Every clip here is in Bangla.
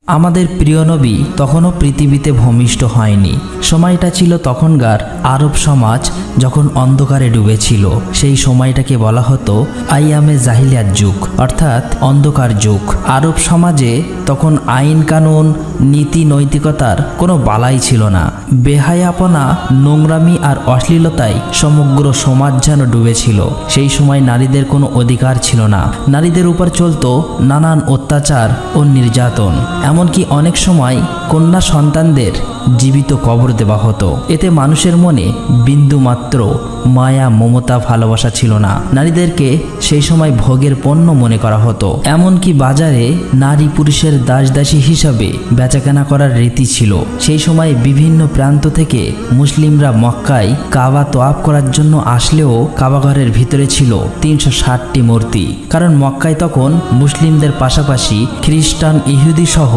আমাদের প্রিয় নবী তখনও পৃথিবীতে ভূমিষ্ঠ হয়নি। সময়টা ছিল তখনকার আরব সমাজ যখন অন্ধকারে ডুবেছিল। সেই সময়টাকে বলা হতো আইয়ামে জাহিলিয়াত যুগ, অর্থাৎ অন্ধকার যুগ। আরব সমাজে তখন আইন কানুন, নীতি নৈতিকতার কোনো বালাই ছিল না। বেহায়াপনা, নোংরামি আর অশ্লীলতায় সমগ্র সমাজ যেন ডুবেছিল। সেই সময় নারীদের কোনো অধিকার ছিল না। নারীদের উপর চলতো নানান অত্যাচার ও নির্যাতন। এমনকি অনেক সময় কন্যা সন্তানদের জীবিত কবর দেওয়া হতো। এতে মানুষের মনে বিন্দুমাত্র মায়া, মমতা, ভালোবাসা ছিল না। নারীদেরকে সেই সময় ভোগের পণ্য মনে করা হতো। এমনকি বাজারে নারী পুরুষের দাসদাসী হিসাবে বেচাকেনা করার রীতি ছিল। সেই সময় বিভিন্ন প্রান্ত থেকে মুসলিমরা মক্কায় কাবা তোয়াফ করার জন্য আসলেও কাবাঘরের ভিতরে ছিল 360টি মূর্তি। কারণ মক্কায় তখন মুসলিমদের পাশাপাশি খ্রিস্টান, ইহুদি সহ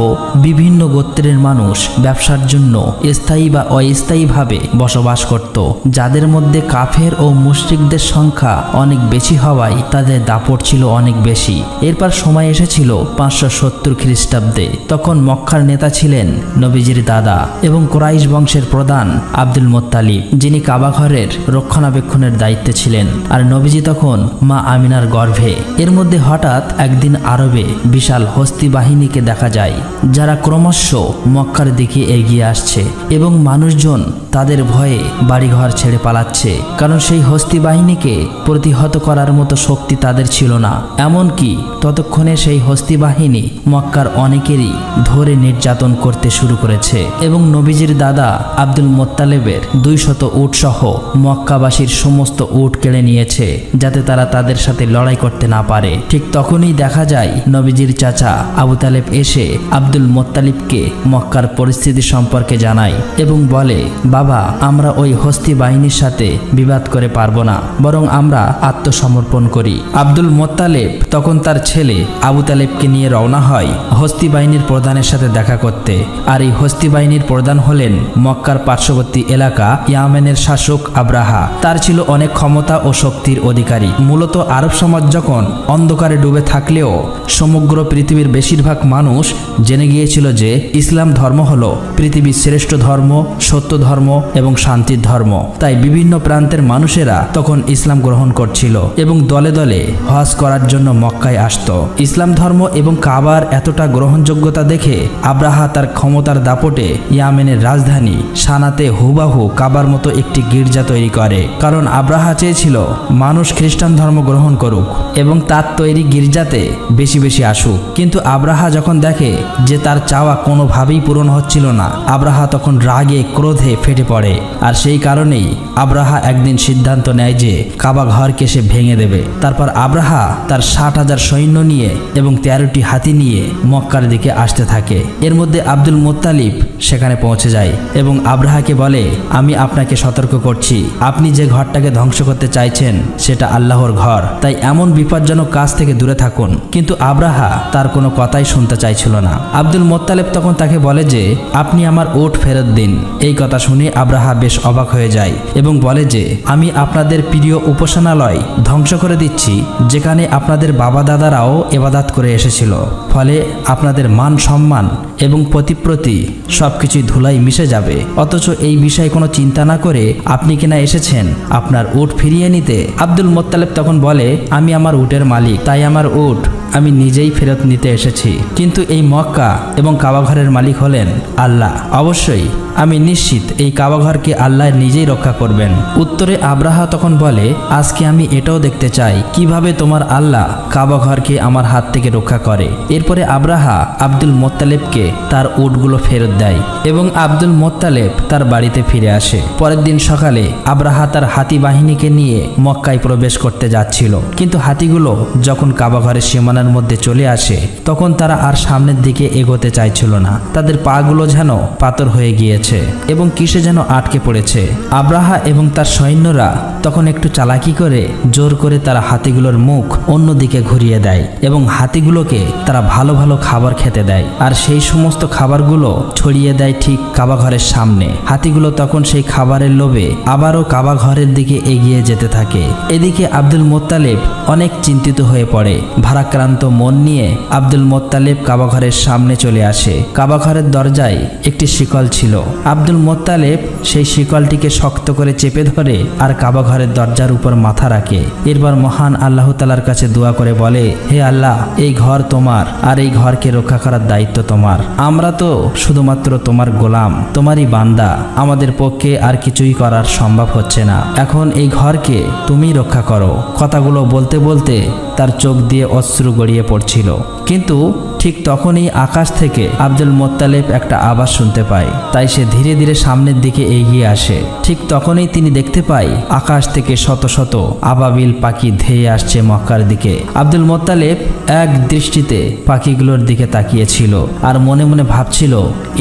বিভিন্ন গোত্রের মানুষ ব্যবসার জন্য স্থায়ী বা অস্থায়ীভাবে বসবাস করত, যাদের মধ্যে কাফের ও মুশরিকদের সংখ্যা অনেক বেশি হওয়ায় তাদের দাপট ছিল অনেক বেশি। এরপর সময় এসেছিল 570 খ্রিস্টাব্দে। তখন মক্কার নেতা ছিলেন নবীজির দাদা এবং কুরাইশ বংশের প্রধান আব্দুল মুত্তালিব, যিনি কাবাঘরের রক্ষণাবেক্ষণের দায়িত্বে ছিলেন। আর নবীজি তখন মা আমিনার গর্ভে। এর মধ্যে হঠাৎ একদিন আরবে বিশাল হস্তি বাহিনীকে দেখা যায়, যারা ক্রমশ মক্কার দিকে এগিয়ে আসছে এবং মানুষজন তাদের ভয়ে বাড়িঘর ছেড়ে পালাচ্ছে। কারণ সেই হস্তি বাহিনীকে প্রতিহত করার মতো শক্তি তাদের ছিল না। এমনকি ততক্ষণে সেই হস্তি বাহিনী মক্কার অনেকেরই ধরে নির্যাতন করতে শুরু করেছে এবং নবীজির দাদা আব্দুল মুত্তালিবের 200 উট সহ মক্কাবাসীর সমস্ত উট কেড়ে নিয়েছে, যাতে তারা তাদের সাথে লড়াই করতে না পারে। ঠিক তখনই দেখা যায় নবীজির চাচা আবু তালেব এসে আব্দুল মুত্তালিবকে মক্কার পরিস্থিতি সম্পর্কে জানায় এবং বলে, বাবা, আমরা ওই হস্তি বাহিনীর সাথে বিবাদ করে পারবো না, বরং আমরা আত্মসমর্পণ করি। আব্দুল মুত্তালিব তখন তার ছেলে আবু তালেবকে নিয়ে রওনা হয় হস্তি বাহিনীর প্রধানের সাথে দেখা করতে। আর এই হস্তি বাহিনীর প্রধান হলেন মক্কার পার্শ্ববর্তী এলাকা ইয়ামেনের শাসক আব্রাহা। তার ছিল অনেক ক্ষমতা ও শক্তির অধিকারী। মূলত আরব সমাজ যখন অন্ধকারে ডুবে থাকলেও সমগ্র পৃথিবীর বেশিরভাগ মানুষ জেনে গিয়েছিল যে ইসলাম ধর্ম হলো পৃথিবীর শ্রেষ্ঠ ধর্ম, সত্য ধর্ম এবং শান্তির ধর্ম। তাই বিভিন্ন প্রান্তের মানুষেরা তখন ইসলাম গ্রহণ করছিল এবং দলে দলে হজ করার জন্য মক্কায় আসত। ইসলাম ধর্ম এবং কাবার এতটা গ্রহণযোগ্যতা দেখে আব্রাহা তার ক্ষমতার দাপটে ইয়ামেনের রাজধানী সানাতে হুবাহু কাবার মতো একটি গির্জা তৈরি করে। কারণ আব্রাহা চেয়েছিল মানুষ খ্রিস্টান ধর্ম গ্রহণ করুক এবং তার তৈরি গির্জাতে বেশি বেশি আসুক। কিন্তু আব্রাহা যখন দেখে যে তার চাওয়া কোনোভাবেই পূরণ হচ্ছিল না, আব্রাহা তখন রাগে ক্রোধে ফেটে পড়ে। আর সেই কারণেই আব্রাহা একদিন সিদ্ধান্ত নেয় যে কাবা ঘরকে সে ভেঙে দেবে। তারপর আব্রাহা তার 60,000 সৈন্য নিয়ে এবং 13টি হাতি নিয়ে মক্কার দিকে আসতে থাকে। এর মধ্যে আব্দুল মুত্তালিব সেখানে পৌঁছে যায় এবং আব্রাহাকে বলে, আমি আপনাকে সতর্ক করছি, আপনি যে ঘরটাকে ধ্বংস করতে চাইছেন সেটা আল্লাহর ঘর, তাই এমন বিপজ্জনক কাজ থেকে দূরে থাকুন। কিন্তু আব্রাহা তার কোনো কথাই শুনতে চাইছিল না। আব্দুল মুত্তালিব তখন তাকে বলে যে আপনি আমার উট ফেরত দিন। এই কথা শুনে আব্রাহা বেশ অবাক হয়ে যায় এবং বলে যে আমি আপনাদের প্রিয় উপাসনালয় ধ্বংস করে দিচ্ছি, যেখানে আপনাদের বাবা দাদারাও ইবাদত করে এসেছিল। ফলে আপনাদের মান সম্মান এবং প্রতিপ্রতি সবকিছুই ধুলাই মিশে যাবে। অথচ এই বিষয়ে কোনো চিন্তা না করে আপনি কিনা এসেছেন আপনার উট ফিরিয়ে নিতে। আব্দুল মুত্তালিব তখন বলে, আমি আমার উটের মালিক, তাই আমার উট আমি নিজেই ফেরত নিতে এসেছি। কিন্তু এই মক্কা এবং কাবাঘরের মালিক হলেন আল্লাহ। অবশ্যই আমি নিশ্চিত এই কাবাঘরকে আল্লাহ নিজেই রক্ষা করবেন। উত্তরে আব্রাহা তখন বলে, আজকে আমি এটাও দেখতে চাই কিভাবে তোমার আল্লাহ কাবাঘরকে আমার হাত থেকে রক্ষা করে। এরপরে আব্রাহা আব্দুল মুত্তালিবকে তার উটগুলো ফেরত দেয় এবং আব্দুল মুত্তালিব তার বাড়িতে ফিরে আসে। পরের দিন সকালে আব্রাহা তার হাতি বাহিনীকে নিয়ে মক্কায় প্রবেশ করতে যাচ্ছিল। কিন্তু হাতিগুলো যখন কাবাঘরের সীমানার মধ্যে চলে আসে, তখন তারা আর সামনের দিকে এগোতে চাইছিল না। তাদের পাগুলো যেন পাথর হয়ে গিয়েছে। গিয়েছে এবং কিসে যেন আটকে পড়েছে। আব্রাহা এবং তার সৈন্যরা তখন একটু চালাকি করে জোর করে তারা হাতিগুলোর মুখ অন্যদিকে ঘুরিয়ে দেয় এবং হাতিগুলোকে তারা ভালো ভালো খাবার খেতে দেয়, আর সেই সমস্ত খাবারগুলো ছড়িয়ে দেয় ঠিক কাবা ঘরের সামনে। হাতিগুলো তখন সেই খাবারের লোভে আবারও কাবা ঘরের দিকে এগিয়ে যেতে থাকে। এদিকে আব্দুল মোত্তালেব অনেক চিন্তিত হয়ে পড়ে। ভারাক্রান্ত মন নিয়ে আব্দুল মোত্তালেব কাবা ঘরের সামনে চলে আসে। কাবা ঘরের দরজায় একটি শিকল ছিল। আব্দুল মোত্তালেব সেই শিকলটিকে শক্ত করে চেপে ধরে আর কাবা ঘরের দরজার উপর মাথা রাখে। এরপর মহান আল্লাহ তাআলার কাছে দোয়া করে বলে, হে আল্লাহ, এই ঘর তোমার আর এই ঘরকে রক্ষা করার দায়িত্ব তোমার। আমরা তো শুধুমাত্র তোমার গোলাম, তোমারই বান্দা। আমাদের পক্ষে আর কিছুই করার সম্ভব হচ্ছে না। এখন এই ঘরকে তুমি রক্ষা করো। কথাগুলো বলতে বলতে তার চোখ দিয়ে অশ্রু গড়িয়ে পড়ছিল। কিন্তু ঠিক তখনই আকাশ থেকে আব্দুল মোত্তালেব একটা আওয়াজ শুনতে পায়। তাই সে ধীরে ধীরে সামনের দিকে এগিয়ে আসে। ঠিক তখনই তিনি দেখতে পায় আকাশ থেকে শত শত আবাবিল পাখি ধেয়ে আসছে মক্কার দিকে। আব্দুল মোত্তালেব এক দৃষ্টিতে পাখিগুলোর দিকে তাকিয়েছিল আর মনে মনে ভাবছিল,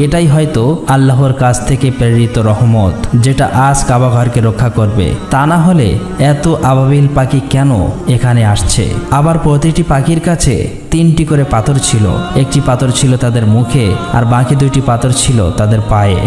এটাই হয়তো আল্লাহর কাছ থেকে প্রেরিত রহমত, যেটা আজ কাবা ঘরকে রক্ষা করবে। তা না হলে এত আবাবিল পাখি কেন এখানে আসছে? আবার প্রতিটি পাখির কাছে 3টি করে পাথর ছিল। একটি পাথর ছিল তাদের মুখে আর বাকি 2টি পাথর ছিল তাদের পায়ে।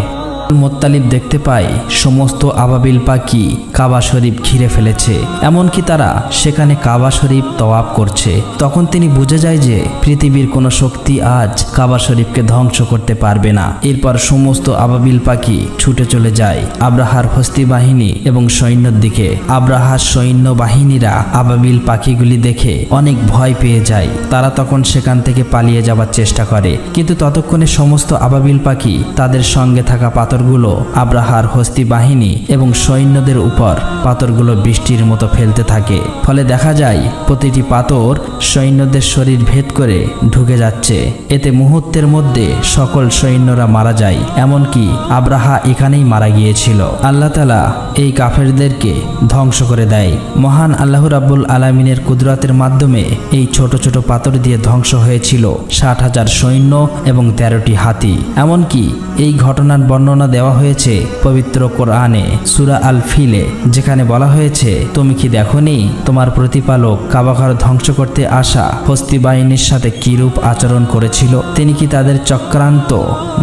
মোত্তালিব দেখতে পায় সমস্ত আবাবিল পাখি কাবা শরীফ ঘিরে ফেলেছে, এমনকি তারা সেখানে কাবা শরীফ তওয়াফ করছে। তখন তিনি বুঝে যায় যে পৃথিবীর কোনো শক্তি আজ কাবা শরীফকে ধ্বংস করতে পারবে না। এরপর সমস্ত আবাবিল পাখি ছুটে চলে যায় আব্রাহার হস্তি বাহিনী এবং সৈন্যর দিকে। আব্রাহার সৈন্য বাহিনীরা আবাবিল পাখিগুলি দেখে অনেক ভয় পেয়ে যায়। তারা তখন সেখান থেকে পালিয়ে যাবার চেষ্টা করে, কিন্তু ততক্ষণে সমস্ত আবাবিল পাখি তাদের সঙ্গে থাকা পাথরগুলো আব্রাহার হস্তি বাহিনী এবং সৈন্যদের উপর পাথরগুলো বৃষ্টির মতো ফেলতে থাকে। ফলে দেখা যায় প্রতিটি পাথর সৈন্যদের শরীর ভেদ করে ঢুকে যাচ্ছে। এতে মুহূর্তের মধ্যে সকল সৈন্যরা মারা যায়, এমনকি আব্রাহা এখানেই মারা গিয়েছিল। আল্লাহ তাআলা এই কাফেরদেরকে ধ্বংস করে দেয়। মহান আল্লাহ রাব্বুল আলামিনের কুদরতের মাধ্যমে এই ছোট ছোট পাথর দিয়ে ধ্বংস হয়েছিল 60,000 সৈন্য এবং 13টি হাতি। এমনকি এই ঘটনার বর্ণনা দেওয়া হয়েছে পবিত্র কোরআনে সূরা আল ফিলে, যেখানে বলা হয়েছে, তুমি কি দেখোনি তোমার প্রতিপালক কাবা ঘর ধ্বংস করতে আসা হস্তি বাহিনীর সাথে কিরূপ আচরণ করেছিল? তিনি কি তাদের চক্রান্ত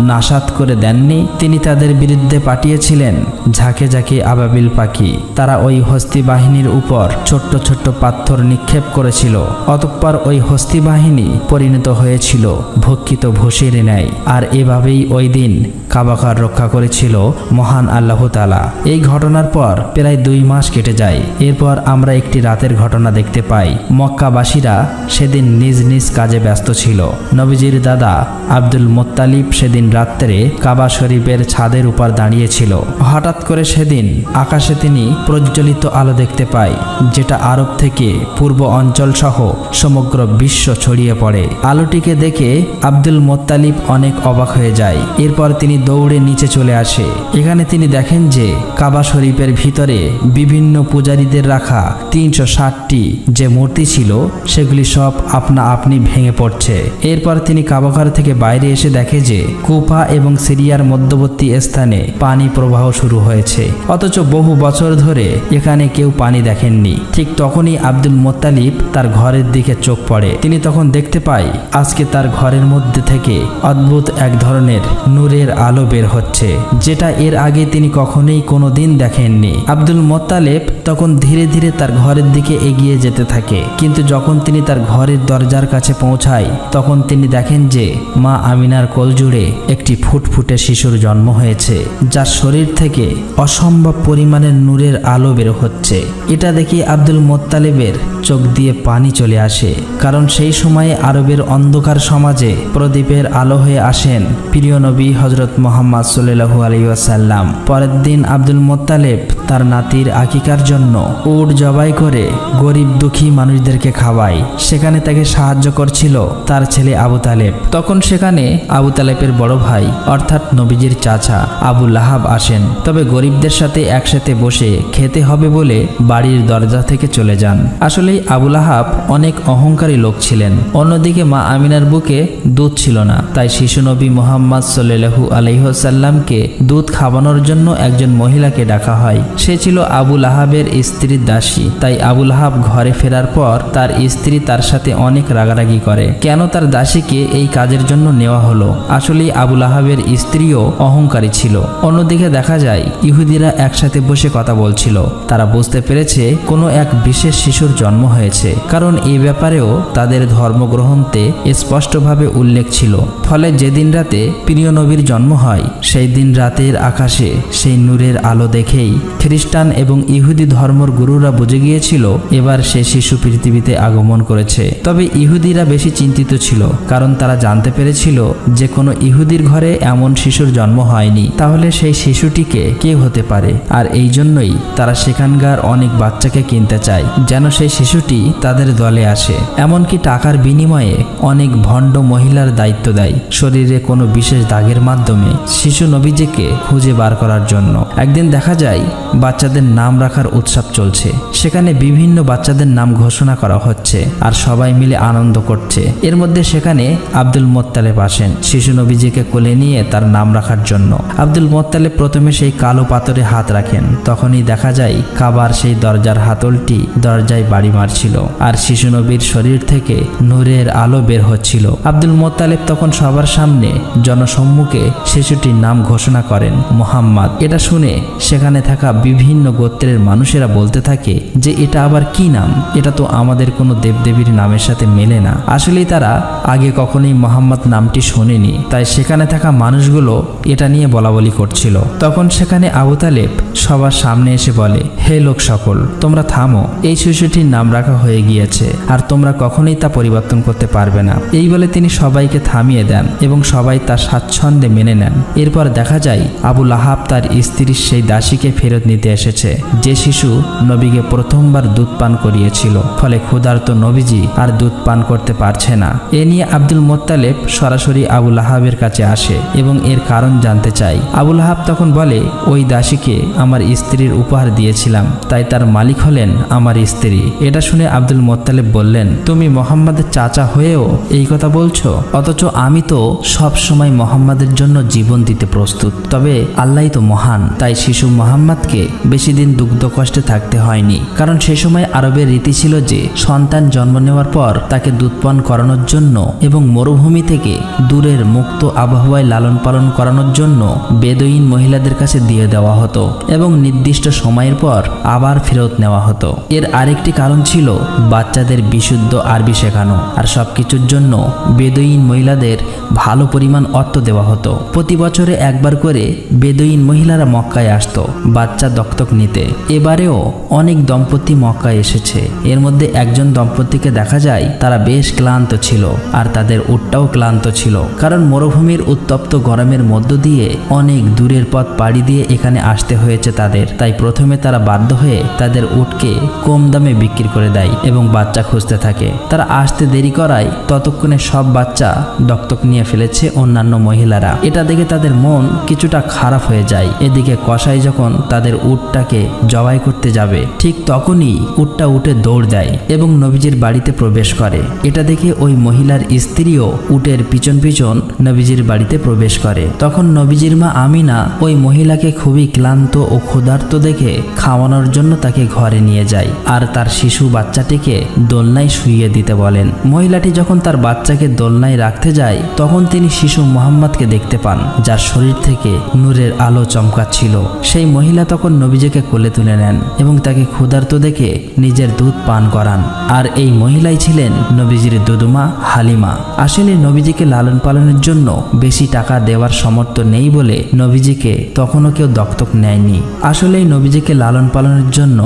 নাশাত করে দেননি? তিনি তাদের বিরুদ্ধে পাঠিয়েছিলেন ঝাঁকে ঝাঁকে আবাবিল পাখি। তারা ওই হস্তি বাহিনীর উপর ছোট্ট ছোট্ট পাথর নিক্ষেপ করেছিল। অতঃপর ওই হস্তি বাহিনী পরিণত হয়েছিল ভক্ষিত ভূষির ন্যায়। আর এভাবেই ওই দিন কাবা ঘর রক্ষা করেছিল মহান আল্লাহ তাআলা। এই ঘটনার পর প্রায় 2 মাস কেটে যায়। এরপর আমরা একটি রাতের ঘটনা দেখতে পাই। মক্কাবাসীরা সেদিন নিজ নিজ কাজে ব্যস্ত ছিল। নবীজির দাদা আব্দুল মোত্তালিব সেদিন রাত্রে কাবা শরীফের ছাদের উপর দাঁড়িয়েছিল। হঠাৎ করে সেদিন আকাশে তিনি প্রজ্বলিত আলো দেখতে পায়, যেটা আরব থেকে পূর্ব অঞ্চল সহ সমগ্র বিশ্ব ছড়িয়ে পড়ে। আলোটিকে দেখে আব্দুল মোত্তালিব অনেক অবাক হয়ে যায়। এরপর তিনি দৌড়ে নিচে চলে আসে। এখানে তিনি দেখেন যে কাবা শরীফের ভিতরে বিভিন্ন পূজারীদের রাখা 360টি যে মূর্তি ছিল সেগুলি সব আপনা আপনি ভেঙে পড়ছে। এরপর তিনি কাবা ঘর থেকে বাইরে এসে দেখে যে কুফা এবং সিরিয়ার মধ্যবর্তী স্থানে পানি প্রবাহ শুরু হয়েছে, অথচ বহু বছর ধরে এখানে কেউ পানি দেখেননি। ঠিক তখনই আব্দুল মোত্তালিব তার ঘরের দিকে চোখ পড়ে। তিনি তখন দেখতে পায় আজকে তার ঘরের মধ্যে থেকে অদ্ভুত এক ধরনের নূরের আলো বের হচ্ছে, যেটা এর আগে তিনি কখনোই কোনোদিন দেখেননি। আব্দুল মোত্তালেব তখন ধীরে ধীরে তার ঘরের দিকে এগিয়ে যেতে থাকে, কিন্তু যখন তিনি তার ঘরের দরজার কাছে পৌঁছায় তখন তিনি দেখেন যে মা আমিনার কোল জুড়ে একটি ফুটফুটে শিশুর জন্ম হয়েছে, যার শরীর থেকে অসম্ভব পরিমাণের নূরের আলো বের হচ্ছে। এটা দেখে আব্দুল মোত্তালেবের চোখ দিয়ে পানি চলে আসে, কারণ সেই সময়ে আরবের অন্ধকার সমাজে প্রদীপের আলো হয়ে আসেন প্রিয় নবী হযরত মুহাম্মদ সাল্লাল্লাহু আলাইহি ওয়াসাল্লাম। পরের দিন আব্দুল মোত্তালেব তার নাতির আকিকার জন্য উট জবাই করে গরিব দুঃখী মানুষদেরকে খাওয়ায়। সেখানে তাকে সাহায্য করছিল তার ছেলে আবু তালেব। তখন সেখানে আবু তালেবের বড় ভাই অর্থাৎ নবীজির চাচা আবু লাহাব আসেন। তবে তবে গরিবদের সাথে একসাথে বসে খেতে হবে বলে বাড়ির দরজা থেকে চলে যান। আসলেই আবুল আহাব অনেক অহংকারী লোক ছিলেন। অন্যদিকে মা আমিনার বুকে দুধ ছিল না, তাই শিশু নবী মুহাম্মদ সাল্লাল্লাহু আলাইহি ওয়াসাল্লামকে দুধ খাওয়ানোর জন্য একজন মহিলাকে ডাকা হয়। সে ছিল আবুল আহাবের স্ত্রীর দাসী। তাই আবুল আহাব ঘরে ফেরার পর তার স্ত্রী তার সাথে অনেক রাগারাগি করে, কেন তার দাসীকে এই কাজের জন্য নেওয়া হলো। আসলেই আবুল আহাবের স্ত্রীও অহংকারী ছিল। অন্যদিকে দেখা যায় ইহুদিরা একসাথে বসে কথা বলছিল। তারা বুঝতে পেরেছে কোনো এক বিশেষ শিশুর জন্ম হয়েছে, কারণ এই ব্যাপারেও তাদের ধর্মগ্রন্থে স্পষ্টভাবে উল্লেখ ছিল। ফলে যেদিন রাতে প্রিয় নবীর জন্ম হয় সেই দিন রাতের আকাশে সেই নূরের আলো দেখেই খ্রিস্টান এবং ইহুদি ধর্মের গুরুরা বুঝে গিয়েছিল এবার সে শিশু পৃথিবীতে আগমন করেছে। তবে ইহুদিরা বেশি চিন্তিত ছিল, কারণ তারা জানতে পেরেছিল যে কোনো ইহুদির ঘরে এমন শিশুর জন্ম হয়নি, তাহলে সেই শিশুটিকে কে হতে পারে। আর এই জন্যই তারা সেখানকার অনেক বাচ্চাকে কিনতে চায় যেন সেই শিশুটি তাদের দলে আসে। এমনকি টাকার বিনিময়ে অনেক ভণ্ড মহিলার দায়িত্ব দেয় শরীরে কোনো বিশেষ দাগের মাধ্যমে শিশু নবীজিকে খুঁজে বার করার জন্য। একদিন দেখা যায় বাচ্চাদের নাম রাখার উৎসব চলছে। সেখানে বিভিন্ন বাচ্চাদের নাম ঘোষণা করা হচ্ছে আর সবাই মিলে আনন্দ করছে। এর মধ্যে সেখানে আব্দুল মোত্তালেব আসেন শিশু নবীজিকে কোলে নিয়ে তার নাম রাখার জন্য। আব্দুল মোত্তালেব প্রথমে সেই কালো পাথরে হাত রাখেন। তখনই দেখা যায় কাবার সেই দরজার হাতলটি দরজায় বাড়ি মারছিল আর শিশু নবীর শরীর থেকে নূরের আলো বের হচ্ছিল। আব্দুল মোত্তালেব তখন সবার সামনে জনসম্মুখে শিশুটির নাম ঘোষণা করেন মুহাম্মদ। এটা শুনে সেখানে থাকা বিভিন্ন গোত্রের মানুষেরা বলতে থাকে যে এটা আবার কি নাম, এটা তো আমাদের কোনো দেবদেবীর নামের সাথে মেলে না। আসলেই তারা আগে কখনোই মুহাম্মদ নামটি শোনেনি, তাই সেখানে থাকা মানুষগুলো এটা নিয়ে বলাবলি করছিল। তখন সেখানে আবু তালেব সবার সামনে এসে বলে, হে লোক সকল, তোমরা থামো, এই শিশুটির নাম রাখা হয়ে গিয়েছে আর তোমরা কখনোই তা পরিবর্তন করতে পারবে না। এই বলে তিনি সবাইকে থামিয়ে দেন এবং সবাই তার স্বাচ্ছন্দ্যে মেনে নেন। এরপর দেখা যায় আবুল আহাব তার স্ত্রীর সেই দাসীকে ফেরত নিতে এসেছে যে শিশু নবীকে প্রথমবার দুধ পান করিয়েছিল। ফলে ক্ষুধার্ত নবীজি আর দুধ পান করতে পারছে না। এ নিয়ে আব্দুল মোত্তালেব সরাসরি আবুল আহাবের কাছে আসে এবং এর কারণ জানতে চায়। আবুল আহাব তখন বলে, ওই দাসীকে আমার স্ত্রীর উপহার দিয়েছিলাম, তাই তার মালিক হলেন আমার স্ত্রী। এটা শুনে আব্দুল মোত্তালেব বললেন, তুমি মোহাম্মদের চাচা হয়েও এই কথা বলছো? অথচ আমি তো সব সময় মোহাম্মদের জন্য জীবন দিতে প্রস্তুত। তবে আল্লাহই তো মহান, তাই শিশু মোহাম্মদকে বেশি দিন দুগ্ধ কষ্টে থাকতে হয়নি। কারণ সে সময় আরবের রীতি ছিল যে সন্তান জন্ম নেওয়ার পর তাকে দুধপান করানোর জন্য এবং মরুভূমি থেকে দূরের মুক্ত আবহাওয়ায় লালন পালন করানোর জন্য বেদুইন মহিলাদের কাছে দিয়ে দেওয়া হতো এবং নির্দিষ্ট সময়ের পর আবার ফেরত নেওয়া হতো। এর আরেকটি কারণ ছিল বাচ্চাদের বিশুদ্ধ আরবি শেখানো, আর সবকিছুর জন্য বেদুইন মহিলাদের ভালো পরিমাণ অর্থ দেওয়া হতো। প্রতি বছরে একবার করে বেদুইন মহিলারা মক্কায় আসতো বাচ্চা দত্তক নিতে। এবারেও অনেক দম্পতি মক্কায় এসেছে। এর মধ্যে একজন দম্পতিকে দেখা যায় তারা বেশ ক্লান্ত ছিল আর তাদের উটটাও ক্লান্ত ছিল, কারণ মরুভূমির উত্তপ্ত গরমের মধ্য দিয়ে অনেক দূরের পথ পাড়ি দিয়ে এখানে আসতে হয়েছে তাদের। তাই প্রথমে তারা বাধ্য হয়ে তাদের উটকে কম দামে বিক্রি করে দেয় এবং বাচ্চা খুঁজতে থাকে। তারা আসতে দেরি করায় ততক্ষণে সব বাচ্চা দত্তক নিয়ে ফেলেছে অন্যান্য মহিলারা। এটা দেখে তাদের মন কিছুটা খারাপ হয়ে যায়। এদিকে কসাই যখন তাদের উটটাকে জবাই করতে যাবে ঠিক তখনই উটটা উঠে দৌড় দেয় এবং নবীজির বাড়িতে প্রবেশ করে। এটা দেখে ওই মহিলার স্ত্রীও উটের পিছন পিছন নবীজির বাড়িতে প্রবেশ করে। তখন নবীজির মা আমিনা ওই মহিলাকে খুবই ক্লান্ত ও ক্ষুধার্ত দেখে খাওয়ানোর জন্য তাকে ঘরে নিয়ে যায় আর তার শিশু বাচ্চাটিকে দোলনায় শুইয়ে দিতে বলেন। মহিলাটি যখন তার বাচ্চাকে দোলনায় রাখতে যায় তখন তিনি শিশু মুহাম্মদকে দেখতে পান, যার শরীর থেকে নূরের আলো চমকাচ্ছিল। সেই মহিলা তখন নবীজিকে কোলে তুলে নেন এবং তাকে ক্ষুধার্ত দেখে নিজের দুধ পান করান। আর এই মহিলাই ছিলেন নবীজির দুদুমা হালিমা। আসলে নবীজিকে লালন পালনের জন্য বেশি টাকা দেওয়ার সামর্থ্য নেই বলে নবীজিকে তখনও কেউ দত্তক নেয়নি। আসলেই নবীজিকে লালন পালনের জন্য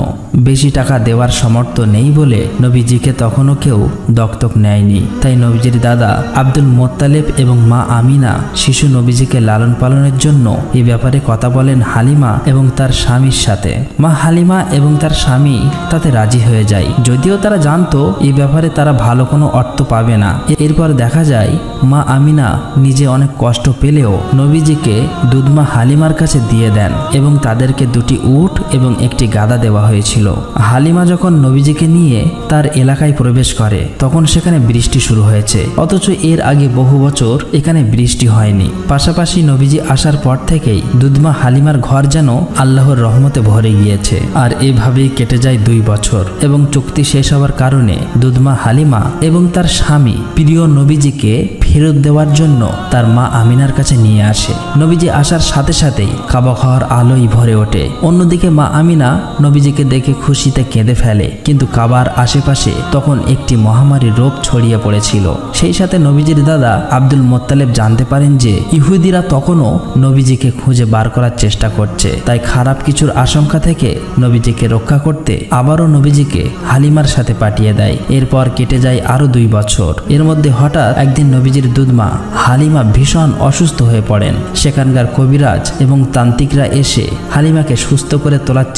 বেশি টাকা দেওয়ার সামর্থ্য নেই বলে নবীজিকে তখনও কেউ দত্তক নেয়নি। তাই নবীজির দাদা আব্দুল মোত্তালেব এবং মা আমিনা শিশু নবীজিকে লালন পালনের জন্য এ ব্যাপারে কথা বলেন হালিমা এবং তার স্বামীর সাথে। মা হালিমা এবং তার স্বামী তাতে রাজি হয়ে যায়, যদিও তারা জানতো এই ব্যাপারে তারা ভালো কোনো অর্থ পাবে না। এরপর দেখা যায় মা আমিনা নিজে অনেক কষ্ট পেলেও নবীজিকে দুধমা হালিমার কাছে দিয়ে পাঠিয়ে দেন এবং তাদেরকে 2টি উট এবং একটি গাধা দেওয়া হয়েছিল। হালিমা যখন নবীজিকে নিয়ে তার এলাকায় প্রবেশ করে তখন সেখানে বৃষ্টি শুরু হয়েছে, অথচ এর আগে বহু বছর এখানে বৃষ্টি হয়নি। পাশাপাশি নবীজি আসার পর থেকেই দুধমা হালিমার ঘর যেন আল্লাহর রহমতে ভরে গিয়েছে। আর এভাবেই কেটে যায় 2 বছর এবং চুক্তি শেষ হওয়ার কারণে দুধমা হালিমা এবং তার স্বামী প্রিয় নবীজিকে ফেরত দেওয়ার জন্য তার মা আমিনার কাছে নিয়ে আসে। নবীজি আসার সাথে সাথেই কাবা ঘর আলোয় ভরে ওঠে। অন্যদিকে মা আমিনা নবীজিকে দেখে খুশিতে কেঁদে ফেলে, কিন্তু কাবার আশেপাশে তখন একটি মহামারীর রোগ ছড়িয়ে পড়েছিল। সেই সাথে নবীজির দাদা আব্দুল মোত্তালেব জানতে পারেন যে ইহুদিরা তখনও নবীজিকে খুঁজে বার করার চেষ্টা করছে। তাই খারাপ কিছুর আশঙ্কা থেকে নবীজিকে রক্ষা করতে আবারও নবীজিকে হালিমার সাথে পাঠিয়ে দেয়। এরপর কেটে যায় আরো 2 বছর। এর মধ্যে হঠাৎ একদিন নবীজির দুধমা হালিমা ভীষণ অসুস্থ হয়ে পড়েন। সেখানকার কবিরাজ এবং তান্ত্রিকরা এসে হালিমাকে সুস্থ করে তোলার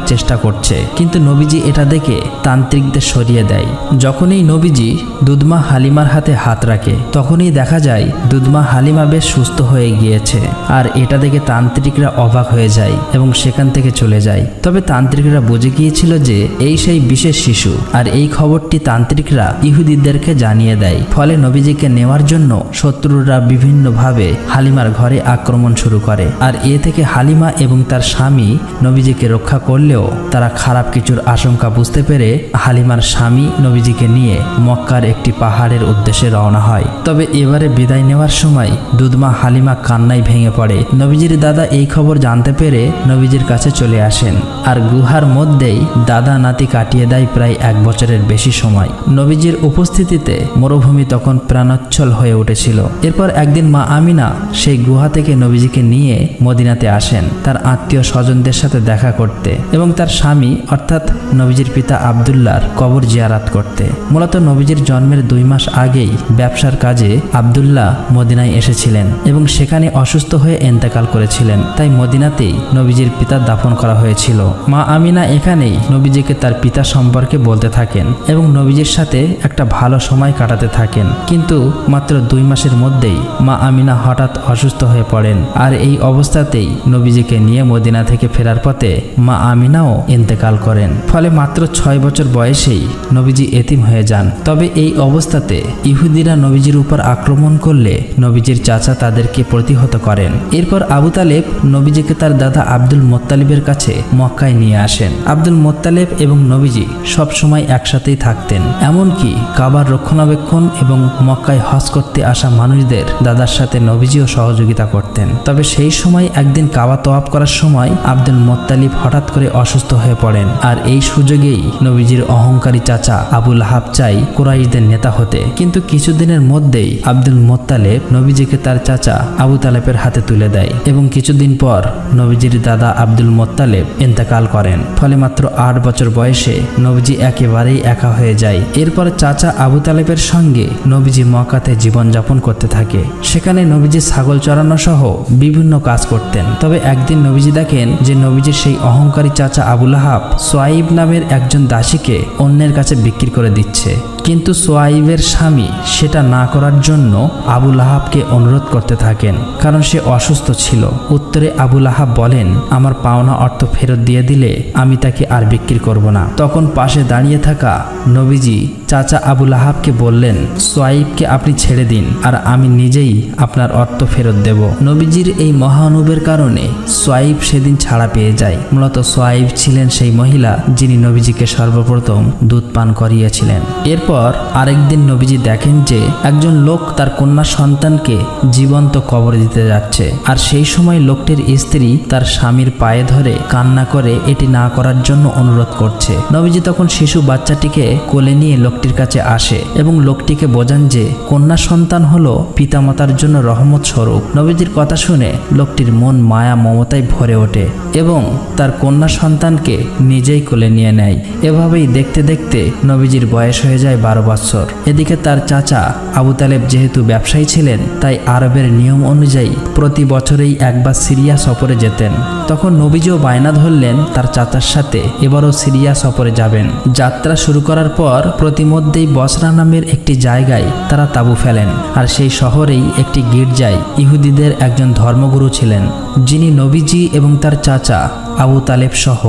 চেষ্টা করছে, কিন্তু নবীজি এটা দেখে তান্ত্রিকদের সরিয়ে দেয়। যখনই নবীজি দুধমা হালিমার হাতে হাত রাখে তখনই দেখা যায় দুধমা হালিমা বেশ সুস্থ হয়ে গিয়েছে। আর এটা দেখে তান্ত্রিকরা অবাক হয়ে যায় এবং সেখান থেকে চলে যায়। তবে তান্ত্রিকরা বুঝে গিয়েছিল যে এই সেই বিশেষ শিশু, আর এই খবরটি তান্ত্রিকরা ইহুদিদেরকে জানিয়ে দেয়। ফলে নবীজিকে নেওয়ার জন্য শত্রুরা বিভিন্নভাবে হালিমার ঘরে আক্রমণ শুরু করে। আর এ থেকে হালিমা এবং তার স্বামী নবীজিকে রক্ষা করলেও তারা খারাপ কিছুর আশঙ্কা বুঝতে পেরে হালিমার স্বামী নবীজিকে নিয়ে মক্কার একটি পাহাড়ের উদ্দেশ্যে রওনা হয়। তবে এবারে বিদায় নেওয়ার সময় দুধমা হালিমা কান্নায় ভেঙে পড়ে। নবীজির দাদা এই খবর জানতে পেরে নবীজির কাছে চলে আসেন, আর গুহার মধ্যেই দাদা নাতি কাটিয়ে দেয় প্রায় 1 বছরের বেশি সময়। নবীজির উপস্থিতিতে মরুভূমি তখন প্রাণোচ্ছল হয়ে উঠেছিল। এরপর একদিন মা আমিনা সেই গুহা থেকে নবীজিকে নিয়ে মদিনাতে আসেন তার আত্মীয় স্বজনদের সাথে দেখা করতে এবং তার স্বামী অর্থাৎ নবীজির পিতা আব্দুল্লাহর কবর জিয়ারাত করতে। মূলত নবীজির জন্মের 2 মাস আগেই ব্যবসার কাজে আব্দুল্লাহ মদিনায় এসেছিলেন এবং সেখানে অসুস্থ হয়ে ইন্তেকাল করেছিলেন। তাই মদিনাতেই নবীজির পিতা দাফন করা হয়েছিল। মা আমিনা এখানেই নবীজিকে তার পিতা সম্পর্কে বলতে থাকেন এবং নবীজির সাথে একটা ভালো সময় কাটাতে থাকেন। কিন্তু মাত্র 2 মাসের মধ্যেই মা আমিনা হঠাৎ অসুস্থ হয়ে পড়েন। আর এই অবস্থাতেই নবীজিকে নিয়ে মদিনা থেকে ফেরার পথে মা আমিনাও ইন্তেকাল করেন। ফলে মাত্র 6 বছর বয়সেই নবীজি এতিম হয়ে যান। তবে এই অবস্থাতে ইহুদিরা নবীজির উপর আক্রমণ করলে নবীজির চাচা তাদেরকে প্রতিহত করেন। এরপর আবু তালেব নবীজিকে তার দাদা আব্দুল মোত্তালিবের কাছে মক্কায় নিয়ে আসেন। আব্দুল মোত্তালেব এবং নবীজি সব সময় একসাথেই থাকতেন, এমনকি কাবার রক্ষণাবেক্ষণ এবং মক্কায় হজ করতে আসা মানুষদের দাদার সাথে নবীজিও সহযোগিতা করতেন। তবে সেই সময় একদিন কাবা তওয়াফ করার সময় আব্দুল মোত্তালিব হঠাৎ করে অসুস্থ হয়ে পড়েন। আর এই সুযোগেই নবীজির অহংকারী চাচা আবু লাহাব চাই কুরাইশদের নেতা হতে, কিন্তু কিছুদিনের মধ্যেই আব্দুল মোত্তালেব নবীজিকে তার চাচা আবু তালেবের হাতে তুলে দেয় এবং কিছুদিন পর নবীজির দাদা আব্দুল মোত্তালেব ইন্তেকাল করেন। ফলে মাত্র 8 বছর বয়সে নবীজি একেবারেই একা হয়ে যায়। এরপর চাচা আবু তালেবের সঙ্গে নবীজি মক্কাতে জীবনযাপন করতে থাকে। সেখানে নবীজি ছাগল চড়ানো সহ বিভিন্ন কাজ করতেন। তবে একদিন নবীজি দেখেন যে নবীজির সেই অহংকারী চাচা আবু লাহাব সোয়াইব নামের একজন দাসীকে অন্যের কাছে বিক্রি করে দিচ্ছে, কিন্তু সোয়াইবের স্বামী সেটা না করার জন্য আবু লাহাবকে অনুরোধ করতে থাকেন, কারণ সে অসুস্থ ছিল। উত্তরে আবু লাহাব বলেন, আমার পাওনা অর্থ ফেরত দিয়ে দিলে আমি তাকে আর বিক্রি করব না। তখন পাশে দাঁড়িয়ে থাকা নবীজি চাচা আবু লাহাবকে বললেন, সোয়াইবকে আপনি ছেড়ে দিন আর আমি নিজেই আপনার অর্থ ফেরত দেব। নবীজির এই মহানুভবের কারণে সোয়াইব সেদিন ছাড়া পেয়ে যায়। মূলত সোয়াইব ছিলেন সেই মহিলা যিনি নবীজিকে সর্বপ্রথম দুধ পান করিয়েছিলেন। এরপর আরেকদিন নবীজি দেখেন যে একজন লোক তার কন্যা সন্তানকে জীবন্ত কবর দিতে যাচ্ছে, আর সেই সময় লোকটির স্ত্রী তার স্বামীর পায়ে ধরে কান্না করে এটি না করার জন্য অনুরোধ করছে। নবীজি তখন শিশু বাচ্চাটিকে কোলে নিয়ে লোকটির কাছে আসে এবং লোকটিকে বোঝান যে কন্যা সন্তান হলো পিতামাতার জন্য রহমত স্বরূপ। নবীজির কথা শুনে লোকটির মন মায়া মমতায় ভরে ওঠে এবং তার কন্যা সন্তানকে নিজেই কোলে নিয়ে নেয়। এভাবেই দেখতে দেখতে নবীজির বয়স হয়ে যায় 12 বছর। এদিকে তার চাচা আবু তালেব যেহেতু ব্যবসায়ী ছিলেন, তাই আরবের নিয়ম অনুযায়ী প্রতি বছরেই একবার সিরিয়া সফরে যেতেন। তখন নবীজিও বায়না ধরলেন তার চাচার সাথে এবারও সিরিয়া সফরে যাবেন। যাত্রা শুরু করার পর প্রতিমধ্যেই বসরা নামের একটি জায়গায় তারা তাঁবু ফেলেন। আর সেই শহরেই একটি গির্জায় ইহুদিদের একজন ধর্মগুরু ছিলেন, যিনি নবীজি এবং তার চাচা আবু তালেব সহ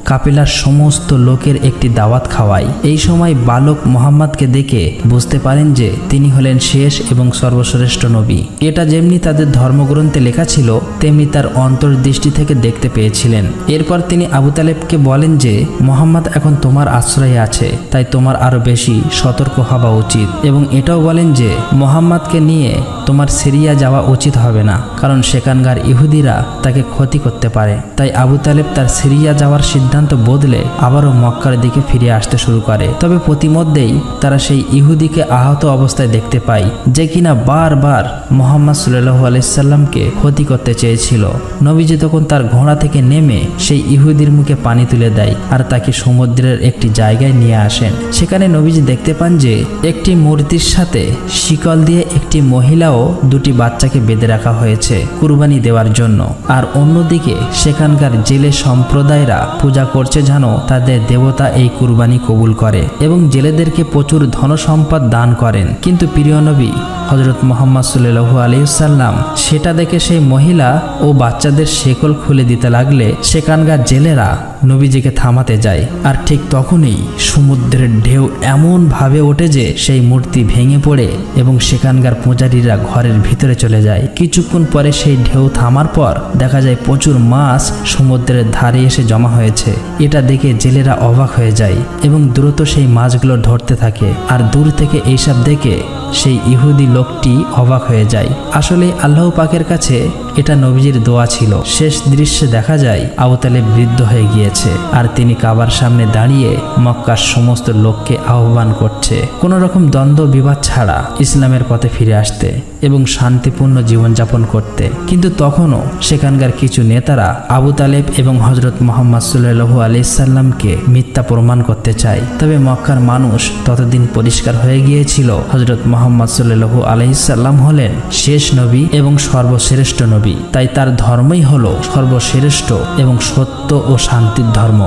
কাফেলার সমস্ত লোকের একটি দাওয়াত খাওয়ায়। এই সময় বালক মোহাম্মদকে দেখে বুঝতে পারেন যে তিনি হলেন শেষ এবং সর্বশ্রেষ্ঠ নবী। এটা যেমনি তাদের ধর্মগ্রন্থে লেখা ছিল, তেমনি তার অন্তর্দৃষ্টি থেকে দেখতে পেয়েছিলেন। এরপর তিনি আবু তালেবকে বলেন যে মোহাম্মদ এখন তোমার আশ্রয়ে আছে, তাই তোমার আরো বেশি সতর্ক হওয়া উচিত, এবং এটাও বলেন যে মোহাম্মদকে নিয়ে তোমার সিরিয়া যাওয়া উচিত হবে না, কারণ সেখানকার ইহুদিরা তাকে ক্ষতি করতে পারে। তাই আবু তালেব তার সিরিয়া যাওয়ার সিদ্ধান্ত বদলে আবারও মক্কার দিকে ফিরে আসতে শুরু করে। তবে প্রতিমধ্যেই তারা সেই ইহুদিকে আহত অবস্থায় দেখতে পায়, যে কিনা বারবার মুহাম্মদ সাল্লাল্লাহু আলাইহি সাল্লামকে ক্ষতি করতে চেয়েছিল। নবীজি তখন তার ঘোড়া থেকে নেমে সেই ইহুদির মুখে পানি তুলে দেয় আর তাকে সমুদ্রের একটি জায়গায় নিয়ে আসেন। সেখানে নবীজি দেখতে পান যে একটি মূর্তির সাথে শিকল দিয়ে একটি মহিলা ও দুটি বাচ্চাকে বেঁধে রাখা হয়েছে কুরবানি দেওয়ার জন্য। আর অন্যদিকে সেখানকার জেলে সম্প্রদায়রা পূজা করছে যেন তাদের দেবতা এই কুরবানি কবুল করে, এবং জেলেদেরকে প্রচুর ধনসম্পদ দান করেন। কিন্তু প্রিয় নবী হযরত মুহাম্মদ সাল্লাল্লাহু আলাইহি সাল্লাম সেটা দেখে সেই মহিলা ও বাচ্চাদের শেকল খুলে দিতে লাগলে সেখানকার জেলেরা নবীজিকে থামাতে যায়। আর ঠিক তখনই সমুদ্রের ঢেউ এমন ভাবে ওঠে যে সেই মূর্তি ভেঙে পড়ে এবং সেখানকার পূজারীরা ঘরের ভিতরে চলে যায়। কিছুক্ষণ পরে সেই ঢেউ থামার পর দেখা যায় প্রচুর মাছ সমুদ্রের ধারে এসে জমা হয়েছে। এটা দেখে জেলেরা অবাক হয়ে যায় এবং দ্রুত সেই মাছগুলো ধরতে থাকে। আর দূর থেকে এইসব দেখে সেই ইহুদি লোকটি অবাক হয়ে যায়। আসলে আল্লাহ পাকের কাছে এটা নবীজির দোয়া ছিল। শেষ দৃশ্যে দেখা যায় আবু তালেব বৃদ্ধ হয়ে গিয়েছে, আর তিনি কাবার সামনে দাঁড়িয়ে মক্কার সমস্ত লোককে আহ্বান করছে কোনো রকম দ্বন্দ্ব বিবাদ ছাড়া ইসলামের পথে ফিরে আসতে এবং শান্তিপূর্ণ জীবনযাপন করতে। কিন্তু তখনও সেখানকার কিছু নেতারা আবু তালেব এবং হযরত মুহাম্মদ সাল্লাল্লাহু আলাইহি সাল্লামকে মিথ্যা প্রমাণ করতে চায়। তবে মক্কার মানুষ ততদিন পরিষ্কার হয়ে গিয়েছিল হযরত মুহাম্মদ সাল্লাল্লাহু আলাইহি সাল্লাম হলেন শেষ নবী এবং সর্বশ্রেষ্ঠ নবী। তাই তার ধর্মই হলো সর্বশ্রেষ্ঠ এবং সত্য ও শান্তির ধর্ম।